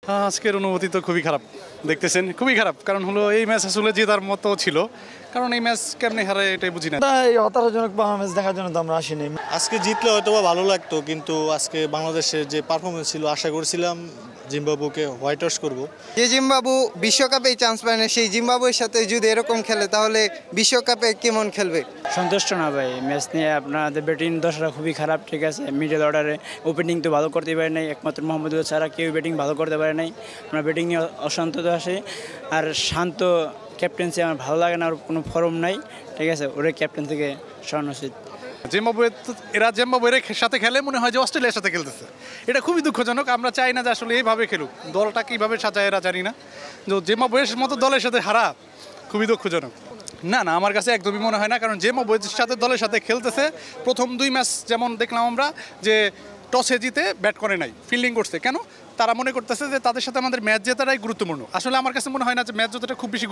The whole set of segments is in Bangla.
আজকের অনুভূতি তো খুবই খারাপ দেখতেছেন, খুবই খারাপ। কারণ হলো এই ম্যাচ আসলে জেতার মতো ছিল, কারণ এই ম্যাচ কেমনে হারায় এটাই বুঝি না। এই হতাশাজনক পারফরমেন্স দেখার জন্য তো আমরা আসিনি। আজকে জিতলে হয়তো বা ভালো লাগতো, কিন্তু আজকে বাংলাদেশের যে পারফরমেন্স ছিল আশা করছিলাম জিম্বাবুকে হোয়াইট ওয়াশ করবো। যে জিম্বাবু বিশ্বকাপে চান্স পায় না, সেই জিম্বাবুয়ের সাথে যদি এরকম খেলে তাহলে বিশ্বকাপে কেমন খেলবে? সন্তুষ্ট না ভাই, ম্যাচ নিয়ে আপনাদের ব্যাটিং দশরা খুবই খারাপ। ঠিক আছে, মিডল অর্ডারে ওপেনিং তো ভালো করতে পারে নাই, একমাত্র মোহাম্মদুল্লাহ ছাড়া কেউ ব্যাটিং ভালো করতে পারে নাই। আমরা ব্যাটিং নিয়ে অশান্ত আসে। আর শান্ত ক্যাপ্টেন্সি আমার ভালো লাগে না, ওর কোনো ফর্ম নাই। ঠিক আছে, ওরে ক্যাপ্টেন থেকে সরানো উচিত। জিম্বাবুয়ের সাথে খেলে মনে হয় যে অস্ট্রেলিয়ার সাথে খেলতেছে, এটা খুবই দুঃখজনক। আমরা চাই না যে আসলে এইভাবে খেলুক, দলটা কীভাবে সাজায় এরা জানি না। জিম্বাবুয়ের মতো দলের সাথে হারা খুবই দুঃখজনক। না না, আমার কাছে একদমই মনে হয় না, কারণ জিম্বাবুয়ের সাথে দলের সাথে খেলতেছে। প্রথম 2 ম্যাচ যেমন দেখলাম আমরা যে টসে জিতে ব্যাট করে নাই, ফিল্ডিং করছে। কেন? তারা মনে করতেছে যে তাদের সাথে আমাদের ম্যাচ জেতাটাই গুরুত্বপূর্ণ। আসলে আমার কাছে মনে হয় না যে ম্যাচ জেতাটা খুব বেশি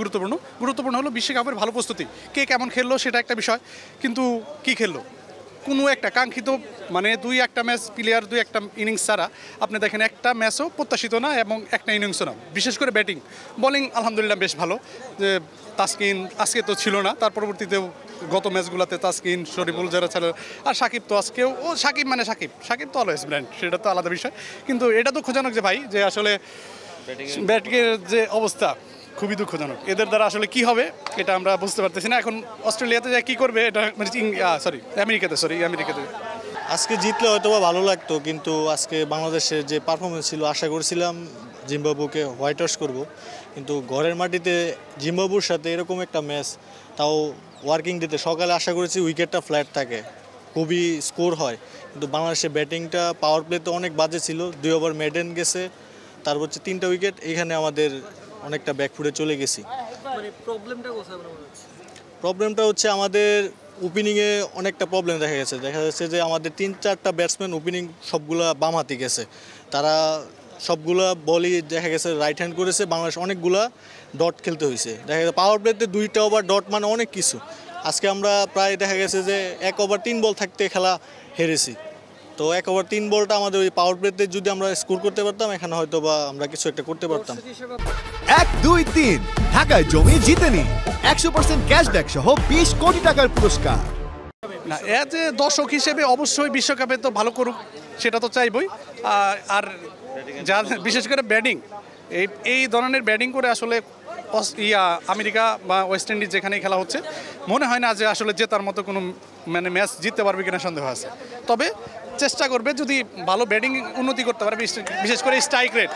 গুরুত্বপূর্ণ হলো বিশ্বকাপের ভালো প্রস্তুতি। কে কেমন খেললো সেটা একটা বিষয়, কিন্তু কি খেললো কোনো একটা কাঙ্ক্ষিত মানে 2-1 ম্যাচ প্লেয়ার 2-1 ইনিংস ছাড়া আপনি দেখেন একটা ম্যাচও প্রত্যাশিত না, এবং একটা ইনিংসও না। বিশেষ করে ব্যাটিং, বোলিং আলহামদুলিল্লাহ বেশ ভালো। যে তাসকিন আজকে তো ছিল না, তার পরবর্তীতেও গত ম্যাচগুলোতে তাসকিন, শরীফুল যারা ছিল, আর সাকিব তো আজকেও সাকিব তো অলওয়েজ ব্র্যান্ড, সেটা তো আলাদা বিষয়। কিন্তু এটা দুঃখজনক যে ভাই, যে আসলে ব্যাটিংয়ের যে অবস্থা খুবই দুঃখজনক। এদের দ্বারা আসলে কি হবে এটা আমরা বুঝতে পারতেছি না। এখন অস্ট্রেলিয়াতে যা কী করবে এটা মানে আমেরিকাতে আজকে জিতলে হয়তো বা ভালো লাগতো, কিন্তু আজকে বাংলাদেশের যে পারফরমেন্স ছিল আশা করছিলাম জিম্বাবুকে হোয়াইট ওয়াশ করবো। কিন্তু ঘরের মাটিতে জিম্বাবুর সাথে এরকম একটা ম্যাচ, তাও ওয়ার্কিং ডেতে সকালে আশা করেছি উইকেটটা ফ্ল্যাট থাকে, খুবই স্কোর হয়। কিন্তু বাংলাদেশের ব্যাটিংটা পাওয়ার প্লেতে অনেক বাজে ছিল। 2 ওভার মেডেন গেছে, তারপর হচ্ছে 3টা উইকেট। এখানে আমাদের অনেকটা ব্যাকফুটে চলে গেছি। প্রবলেমটা হচ্ছে আমাদের ওপেনিংয়ে অনেকটা প্রবলেম দেখা যাচ্ছে যে আমাদের 3-4টা ব্যাটসম্যান ওপেনিং সবগুলা বাম হাতি গেছে। তারা সবগুলা বলই দেখা গেছে রাইট হ্যান্ড করেছে। বাংলাদেশ অনেকগুলা ডট খেলতে হয়েছে, দেখা গেছে পাওয়ার প্লেতে 2টা ওভার ডট মানে অনেক কিছু। আজকে আমরা প্রায় দেখা গেছে যে 1 ওভার 3 বল থাকতে খেলা হেরেছি। তো 1 ওভার 3 বলটা আমাদের ওই পাওয়ার প্লেতে যদি আমরা স্কোর করতে পারতাম, এখানে হয়তো বা আমরা কিছু একটা করতে পারতাম। 1, 2, 3 ঢাকায় জমি জিতে নিন 100% ক্যাশব্যাক সহ 20 কোটি টাকার পুরস্কার। না, এজ এ দর্শক হিসেবে অবশ্যই বিশ্বকাপে তো ভালো করুক, সেটা তো চাইবই। আর যা বিশেষ করে ব্যাটিং, এই ধরনের ব্যাটিং করে আসলে আমেরিকা বা ওয়েস্ট ইন্ডিজ যেখানেই খেলা হচ্ছে, মনে হয় না যে আসলে জেতার মতো কোনো মানে ম্যাচ জিততে পারবে কিনা সন্দেহ আছে। তবে চেষ্টা করবে যদি ভালো ব্যাটিং উন্নতি করতে পারবে, বিশেষ করে স্ট্রাইক রেট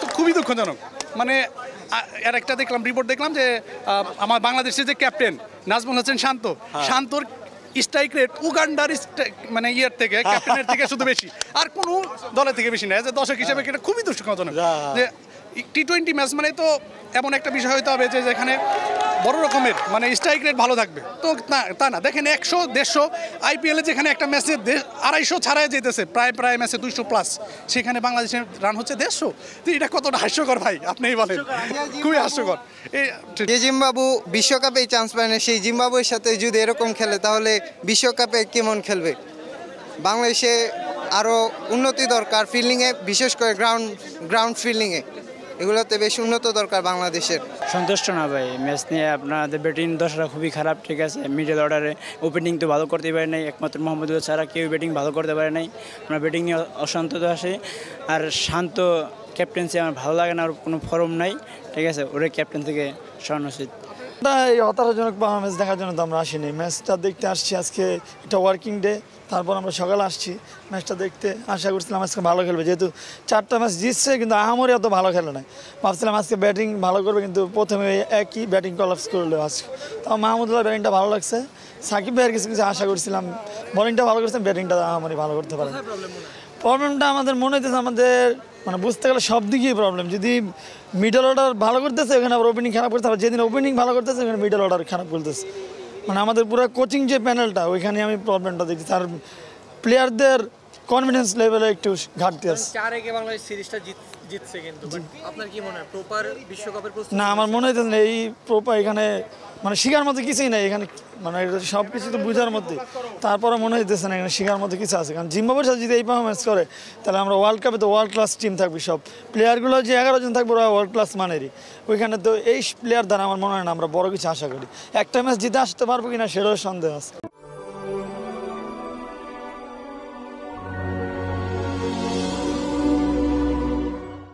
তো খুবই দুঃখজনক। মানে আর একটা রিপোর্ট দেখলাম যে আমার বাংলাদেশের যে ক্যাপ্টেন নাজমুল হোসেন শান্তর স্ট্রাইক রেট উগান্ডার মানে থেকে ক্যাপ্টেনের থেকে শুধু বেশি, আর কোনো দলের থেকে বেশি না। যে দর্শক হিসেবে এটা খুবই দুঃখজনক যে T20 ম্যাচ মানে তো এমন একটা বিষয় হতে হবে যে যেখানে বড় রকমের মানে স্ট্রাইক রেট ভালো থাকবে। তো তা না, দেখেন 100-150 IPL-এ যেখানে একটা ম্যাচে 250 ছাড়াই যেতেছে, প্রায় ম্যাচে 200+, সেখানে বাংলাদেশের রান হচ্ছে 150। তো এটা কতটা হাস্যকর ভাই, আপনিই বলেন, খুবই হাস্যকর। যে জিম্বাবু বিশ্বকাপে চান্স পায় না, সেই জিম্বাবুয়ের সাথে যদি এরকম খেলে তাহলে বিশ্বকাপে কেমন খেলবে? বাংলাদেশে আরও উন্নতি দরকার ফিল্ডিংয়ে, বিশেষ করে গ্রাউন্ড ফিল্ডিংয়ে, এগুলোতে বেশ উন্নত দরকার বাংলাদেশের। সন্তুষ্ট না ভাই, ম্যাচ নিয়ে আপনাদের ব্যাটিং দশরা খুবই খারাপ। ঠিক আছে, মিডল অর্ডারে ওপেনিং তো ভালো করতে পারে নাই, একমাত্র মোহাম্মদুল্লাহ ছাড়া কেউ ব্যাটিং ভালো করতে পারে নাই। আমরা ব্যাটিং নিয়ে অশান্ত আসে। আর শান্ত ক্যাপ্টেন্সি আমার ভালো লাগে না, ওর কোনো ফর্ম নাই। ঠিক আছে, ওরে ক্যাপ্টেন থেকে সরানো উচিত। এই হতাশাজনক পারফরমেন্স দেখার জন্য তো আমরা আসিনি। ম্যাচটা দেখতে আসছি, আজকে এটা ওয়ার্কিং ডে, তারপর আমরা সকালে আসছি ম্যাচটা দেখতে। আশা করছিলাম আজকে ভালো খেলবে, যেহেতু 4টা ম্যাচ জিতছে, কিন্তু আহামরি অত ভালো খেলে নাই। ভাবছিলাম আজকে ব্যাটিং ভালো করবে, কিন্তু প্রথমে একই ব্যাটিং কলাপস করলো আজকে। তাও মাহমুদুল্লাহ ব্যাটিংটা ভালো লাগছে। সাকিব ভাইয়ের কিছু আশা করছিলাম, বোলিংটা ভালো করছেন, ব্যাটিংটা আহামরি ভালো করতে পারে। প্রবলেমটা আমাদের মনে হইতেছে আমাদের মানে বুঝতে গেলে সব দিকেই প্রবলেম। যদি মিডল অর্ডার ভালো করতেছে, এখানে আবার ওপেনিং খারাপ করতে হবে। যেদিন ওপেনিং ভালো করতেছে, এখানে মিডল অর্ডার খারাপ করতেছে। মানে আমাদের পুরো কোচিং যে প্যানেলটা, ওইখানে আমি প্রবলেমটা দেখছি। আর প্লেয়ারদের কনফিডেন্স লেভেলে একটু ঘাটতি আছে। 4-1 বাংলাদেশ সিরিজটা জিতছে কিন্তু বাট আপনার কি মনে হয় প্রপার বিশ্বকাপের প্রস্তুতি? না, আমার মনে হইতেছে না এই প্রোপা এখানে মানে শিকার মধ্যে কিছুই নাই এখানে, মানে সব কিছু তো বোঝার মধ্যে, তারপরে মনে হইতেছে না এখানে শিকার মধ্যে কিছু আছে। কারণ জিম্বাবুয়ের সাথে যদি এই পারফরমেন্স করে তাহলে আমরা ওয়ার্ল্ড কাপে তো ওয়ার্ল্ড ক্লাস টিম থাকবে, সব প্লেয়ারগুলো যে 11 জন থাকবে ওরা ওয়ার্ল্ড ক্লাস মানেরই। ওইখানে তো এই প্লেয়ার দ্বারা আমার মনে হয় না আমরা বড় কিছু আশা করি। একটা ম্যাচ জিতে আসতে পারবো কিনা সেটাও সন্দেহ আছে।